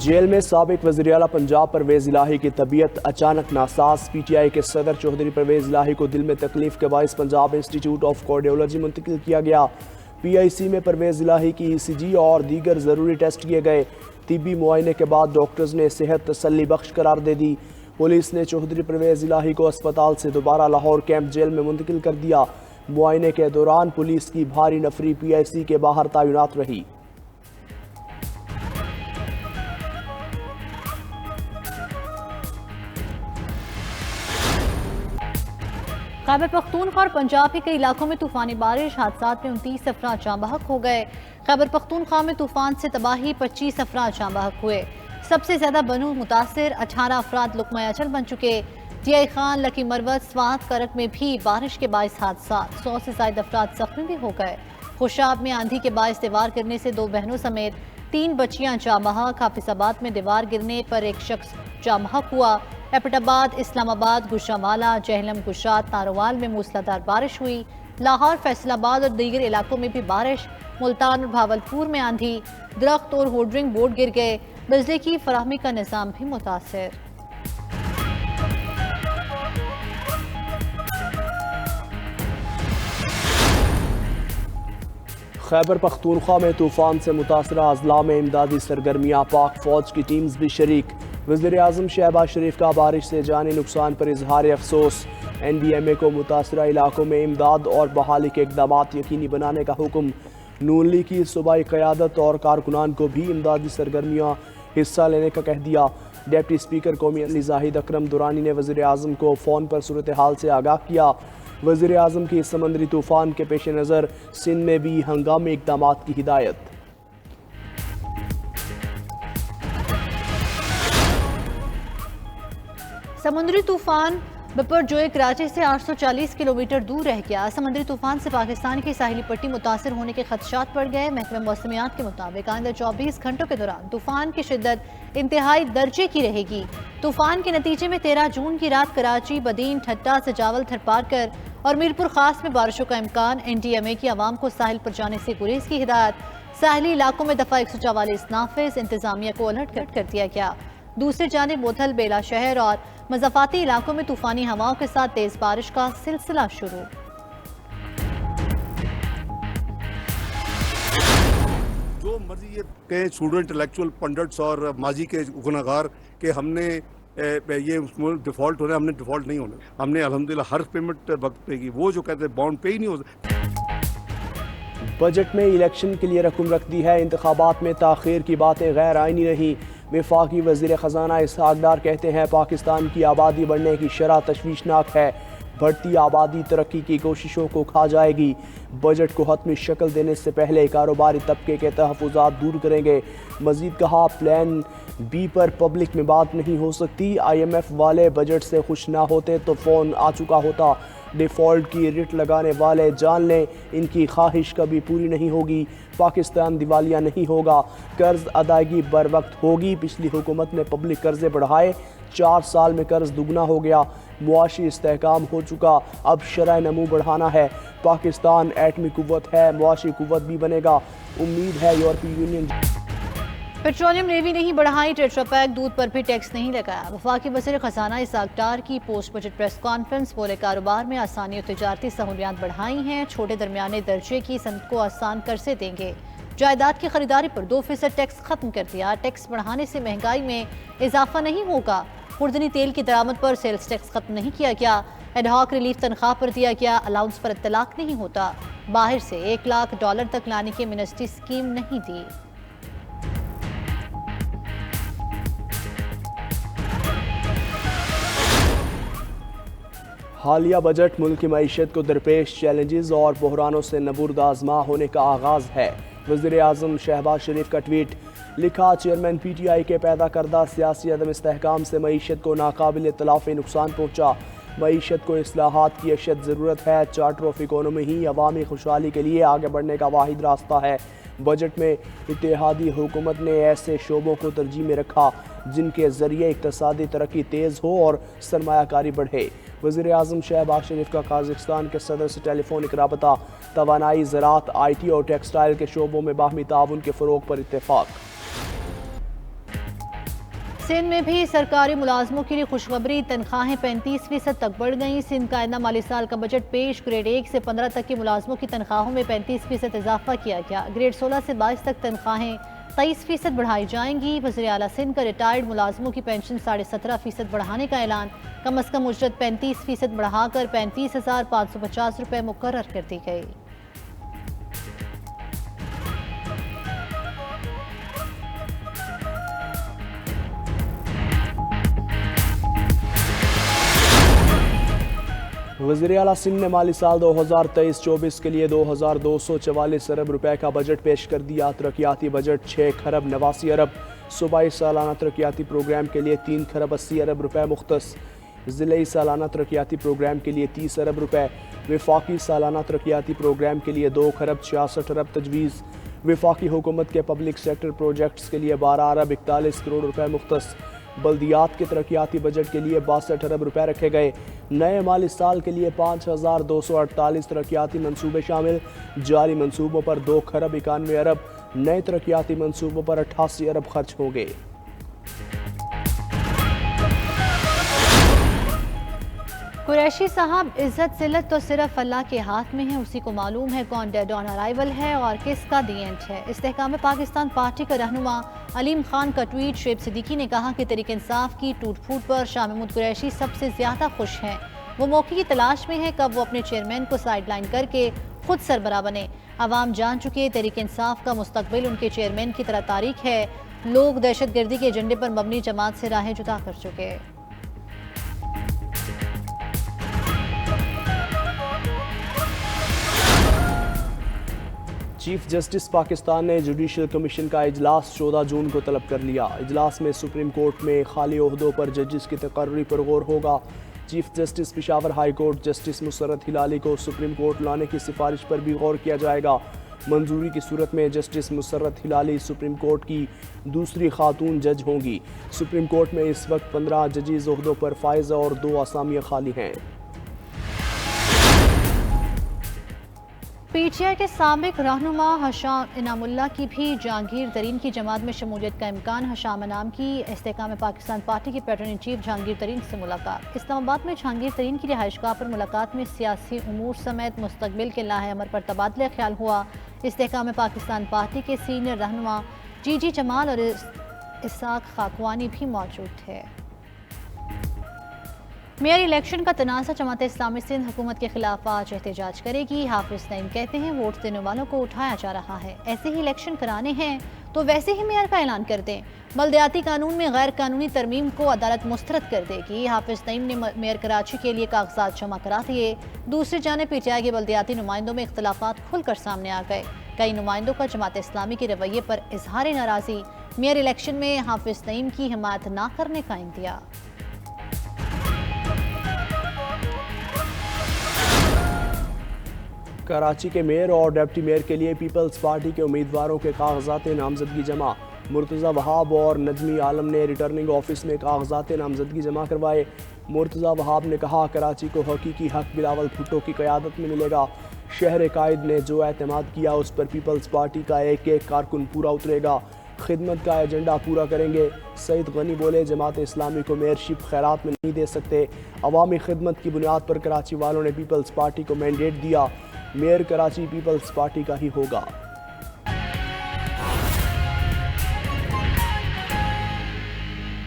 Jail में साबिक वज़ीर आला पंजाब परवेज़ इलाही की तबीयत अचानक नासाज। PTI के सदर चौधरी परवेज़ इलाही को दिल में तकलीफ के बाइस पंजाब इंस्टीट्यूट ऑफ कार्डियोलॉजी मुंतकिल किया गया। PIC में परवेज़ इलाही की ECG और दीगर ज़रूरी टेस्ट किए गए। तिब्बी मुआयने के बाद डॉक्टर्स ने सेहत तसल्ली बख्श करार दे दी। पुलिस ने चौधरी परवेज़ इलाही को अस्पताल से दोबारा लाहौर कैंप जेल में मुंतकिल कर दिया। मुआयने के दौरान पुलिस की भारी नफरी PIC के बाहर तैनात रही। खैबर पख्तूनख्वा और पंजाब के कई इलाकों में तूफानी बारिश, हादसात में 29 अफराद जाँ बहक हो गए। खैबर पख्तूनख्वा में तूफान से तबाही, 25 अफराद जाँ बहक हुए। सबसे ज्यादा बनू मुतासिर, 18 अफराद लुकमा अचल बन चुके। DI खान, लकी मरवत, स्वात करक में भी बारिश के बाइस हादसात, 100 से ज्यादा अफराद जख्मी भी हो गए। खुशाब में आंधी के बाइस दीवार गिरने से 2 बहनों समेत 3 बच्चियां जाँ बहक। हाफिजाबाद में दीवार गिरने पर एक शख्स जाँ बहक हुआ। एपटाबाद, इस्लामाबाद, गुजरांवाला, जहलम, गुजरात, नारोवाल में मूसलाधार बारिश हुई। लाहौर, फैसलाबाद और दीगर इलाकों में भी बारिश। मुल्तान और भावलपुर में आंधी, दरख्त और होर्डिंग बोर्ड गिर गए। बिजली की फराहमी का निज़ाम भी मुतासिर। खैबर पख्तूनख्वा में तूफान से मुतासरा अजला में इमदादी सरगर्मियाँ, पाक फौज की टीम्स भी शरीक। वज़ीर आज़म शहबाज शरीफ का बारिश से जानी नुकसान पर इजहार अफसोस। NDMA को मुतासरा इलाकों में इमदाद और बहाली के इक़दाम यकीनी बनाने का हुक्म। नून लीग की सूबाई क़यादत और कारकुनान को भी इमदादी सरगर्मियाँ हिस्सा लेने का कह दिया। डिप्टी स्पीकर कौमी असम्बली जाहिद अकरम दुरानी ने वज़ीर आज़म को फ़ोन पर सूरत हाल से आगाह किया। वज़ीर आज़म की समंदरी तूफ़ान के पेश नज़र सिंध में भी हंगामी इक़दाम की हिदायत। समुद्री तूफान बिपरजॉय कराची से 840 किलोमीटर दूर रह गया। समुद्री तूफान से पाकिस्तान की साहिली पट्टी मुतासर होने के खदशात बढ़ गए। महकमे मौसमियात के मुताबिक आइंदा 24 घंटों के दौरान तूफान की शिद्दत इंतहाई दर्जे की रहेगी। तूफान के नतीजे में 13 जून की रात कराची, बदीन, ठट्टा, सजावल, थरपारकर और मीरपुर खास में बारिशों का इम्कान। NDMA की आवाम को साहिल पर जाने से गुरेज की हिदायत। साहली इलाकों में दफा 144 नाफिज, इंतजामिया को अलर्ट कर दिया गया। दूसरी जानिब मोथल, बेला शहर और मज़ाफ़ाती इलाकों में तूफानी हवाओं के साथ तेज बारिश का सिलसिला शुरू। जो मर्जी ये कहें स्टूडेंट, इंटेलेक्चुअल पंडिट्स और माजी के गुनाहगार के हमने ये डिफ़ॉल्ट होना, हमने डिफ़ॉल्ट नहीं होना। हमने अल्हम्दुलिल्लाह हर पेमेंट वक्त पे की। वो जो कहते हैं बॉन्ड पे ही नहीं हो। बजट में इलेक्शन के लिए रकम रख दी है। इंतखाबात में ताख़ीर की बातें गैर आइनी रही। वफाकी वज़ीर ख़जाना इसहाक़ डार कहते हैं पाकिस्तान की आबादी बढ़ने की शरह तशवीशनाक है। बढ़ती आबादी तरक्की की कोशिशों को खा जाएगी। बजट को हतमी शक्ल देने से पहले कारोबारी तबके के तहफ़्फ़ुज़ात दूर करेंगे। मज़ीद कहा प्लान B पर पब्लिक में बात नहीं हो सकती। IMF वाले बजट से खुश ना होते तो फ़ोन आ चुका होता। डिफ़ॉल्ट की रिट लगाने वाले जान लें इनकी ख्वाहिश कभी पूरी नहीं होगी। पाकिस्तान दिवालिया नहीं होगा। कर्ज अदायगी बर वक्त होगी। पिछली हुकूमत ने पब्लिक कर्जे बढ़ाए, 4 साल में कर्ज दुगना हो गया। मुआशी इस्तेहकाम हो चुका, अब शरह नमू बढ़ाना है। पाकिस्तान एटमी कुव्वत है, मुआशी कुव्वत भी बनेगा। उम्मीद है यूरोपीय यूनियन। पेट्रोलियम लेवी नहीं बढ़ाई, टेट्रापैक दूध पर भी टैक्स नहीं लगाया। वफाकी वज़ीर ख़जाना इसहाक़ डार की पोस्ट बजट प्रेस कॉन्फ्रेंस। बोले कारोबार में आसानी और तिजारती सहूलियात बढ़ाई हैं। छोटे दरमियाने दर्जे की सनत को आसान कर्जे देंगे। जायदाद की खरीदारी पर 2% टैक्स खत्म कर दिया। टैक्स बढ़ाने से महंगाई में इजाफा नहीं होगा। खुर्दनी तेल की दरामद पर सेल्स टैक्स खत्म नहीं किया गया। एडहॉक रिलीफ तनख्वाह पर दिया गया। अलाउंस पर इत्तलाक नहीं होता। बाहर से $1 लाख तक लाने की मिनिस्ट्री स्कीम नहीं दी। हालिया बजट मुल्क की मईशत को दरपेश चैलेंजेस और बहरानों से नबूर्द आजमा होने का आगाज़ है। वज़ीर आज़म शहबाज शरीफ का ट्वीट। लिखा चेयरमैन PTI के पैदा करदा सियासी अदम इस्तेहकाम से मईशत को नाकाबिल तलाफ़ी नुकसान पहुँचा। मईशत को इस्लाहात की अशद ज़रूरत है। चार्टर ऑफ इकोनॉमी ही अवामी खुशहाली के लिए आगे बढ़ने का वाहिद रास्ता है। बजट में इत्तेहादी हुकूमत ने ऐसे शोबों को तरजीह में रखा जिनके ज़रिए इक़्तिसादी तरक्की तेज़ हो और सरमायाकारी बढ़े। वज़ीर आज़म शहबाज शरीफ का काज़ाकिस्तान के सदर से टेलीफोनिक राबता, तवानाई, ज़राअत, IT और टेक्सटाइल के शोबों में बाहमी ताउन के फ़रोग़ पर इत्तेफ़ाक। سندھ میں بھی سرکاری ملازموں کے لیے خوشخبری، تنخواہیں 35% تک بڑھ گئیں۔ سندھ کا آئندہ مالی سال کا بجٹ پیش، گریڈ 1 سے 15 تک کے ملازموں کی تنخواہوں میں 35% اضافہ کیا گیا۔ گریڈ 16 سے 22 تک تنخواہیں 23% بڑھائی جائیں گی۔ وزیر اعلیٰ سندھ کا ریٹائرڈ ملازموں کی پینشن 17.5% بڑھانے کا اعلان، کم از کم اجرت 35% بڑھا کر 35,550 روپے مقرر کر دی گئی۔ وزیر اعلیٰ سندھ نے مالی سال 2023-24 کے لیے 2,244 ارب روپے کا بجٹ پیش کر دیا۔ ترقیاتی بجٹ 6 خرب 89 ارب، صوبائی سالانہ ترقیاتی پروگرام کے لیے 3 خرب 80 ارب روپے مختص، ضلعی سالانہ ترقیاتی پروگرام کے لیے 30 ارب روپے، وفاقی سالانہ ترقیاتی پروگرام کے لیے 2 خرب 66 ارب تجویز، وفاقی حکومت کے پبلک سیکٹر پروجیکٹس کے لیے 12 ارب 41 کروڑ روپے مختص، بلدیات کے ترقیاتی بجٹ کے لیے 62 ارب روپے رکھے گئے۔ نئے مالی سال کے لیے 5,248 ترقیاتی منصوبے شامل، جاری منصوبوں پر 2 خرب 91 ارب، نئے ترقیاتی منصوبوں پر 88 ارب خرچ ہوں گے۔ قریشی صاحب، عزت ذلت تو صرف اللہ کے ہاتھ میں ہے، اسی کو معلوم ہے کون ڈیڈ آن ارائیول ہے اور کس کا دی اینڈ ہے۔ استحکام پاکستان پارٹی کا رہنما علیم خان کا ٹویٹ، شعیب صدیقی نے کہا کہ تحریک انصاف کی ٹوٹ پھوٹ پر شاہ محمود قریشی سب سے زیادہ خوش ہیں۔ وہ موقع کی تلاش میں ہے کب وہ اپنے چیئرمین کو سائیڈ لائن کر کے خود سربراہ بنے۔ عوام جان چکے تحریک انصاف کا مستقبل ان کے چیئرمین کی طرح تاریک ہے۔ لوگ دہشت گردی کے ایجنڈے پر مبنی جماعت سے راہیں جدا کر چکے۔ چیف جسٹس پاکستان نے جوڈیشل کمیشن کا اجلاس 14 جون کو طلب کر لیا۔ اجلاس میں سپریم کورٹ میں خالی عہدوں پر ججز کی تقرری پر غور ہوگا۔ Chief justice Peshawar high court justice Musarrat Hilali کو سپریم کورٹ لانے کی سفارش پر بھی غور کیا جائے گا۔ منظوری کی صورت میں justice Musarrat Hilali supreme court کی دوسری خاتون جج ہوں گی۔ سپریم کورٹ میں اس وقت 15 ججز عہدوں پر فائز اور 2 اسامیاں خالی ہیں۔ پی ٹی آئی کے سابق رہنما ہشام انعام اللہ کی بھی جہانگیر ترین کی جماعت میں شمولیت کا امکان۔ ہشام انعام کی استحکام پاکستان پارٹی کے پیٹرن ان چیف جہانگیر ترین سے ملاقات۔ اسلام آباد میں جہانگیر ترین کی رہائش گاہ پر ملاقات میں سیاسی امور سمیت مستقبل کے لاہ عمل پر تبادلہ خیال ہوا۔ استحکام پاکستان پارٹی کے سینئر رہنما جی جمال اور اسحاق خاکوانی بھی موجود تھے۔ میئر الیکشن کا تنازع، جماعت اسلامی سندھ حکومت کے خلاف آج احتجاج کرے گی۔ حافظ نعیم کہتے ہیں ووٹ دینے والوں کو اٹھایا جا رہا ہے، ایسے ہی الیکشن کرانے ہیں تو ویسے ہی میئر کا اعلان کر دیں۔ بلدیاتی قانون میں غیر قانونی ترمیم کو عدالت مسترد کر دے گی۔ حافظ نعیم نے میئر کراچی کے لیے کاغذات جمع کرا دیے۔ دوسری جانب پی ٹی آئی کے بلدیاتی نمائندوں میں اختلافات کھل کر سامنے آ گئے۔ کئی نمائندوں کا جماعت اسلامی کے رویے پر اظہار ناراضی، میئر الیکشن میں حافظ نعیم کی حمایت نہ کرنے کا اندیا۔ کراچی کے میئر اور ڈپٹی میئر کے لیے پیپلز پارٹی کے امیدواروں کے کاغذات نامزدگی جمع۔ مرتضی وہاب اور نجمی عالم نے ریٹرننگ آفس میں کاغذات نامزدگی جمع کروائے۔ مرتضی وہاب نے کہا کراچی کو حقیقی حق بلاول بھٹو کی قیادت میں ملے گا۔ شہر قائد نے جو اعتماد کیا اس پر پیپلز پارٹی کا ایک ایک کارکن پورا اترے گا، خدمت کا ایجنڈا پورا کریں گے۔ سعید غنی بولے جماعت اسلامی کو میئرشپ خیرات میں نہیں دے سکتے۔ عوامی خدمت کی بنیاد پر کراچی والوں نے پیپلز پارٹی کو مینڈیٹ دیا، میئر کراچی پیپلز پارٹی کا ہی ہوگا۔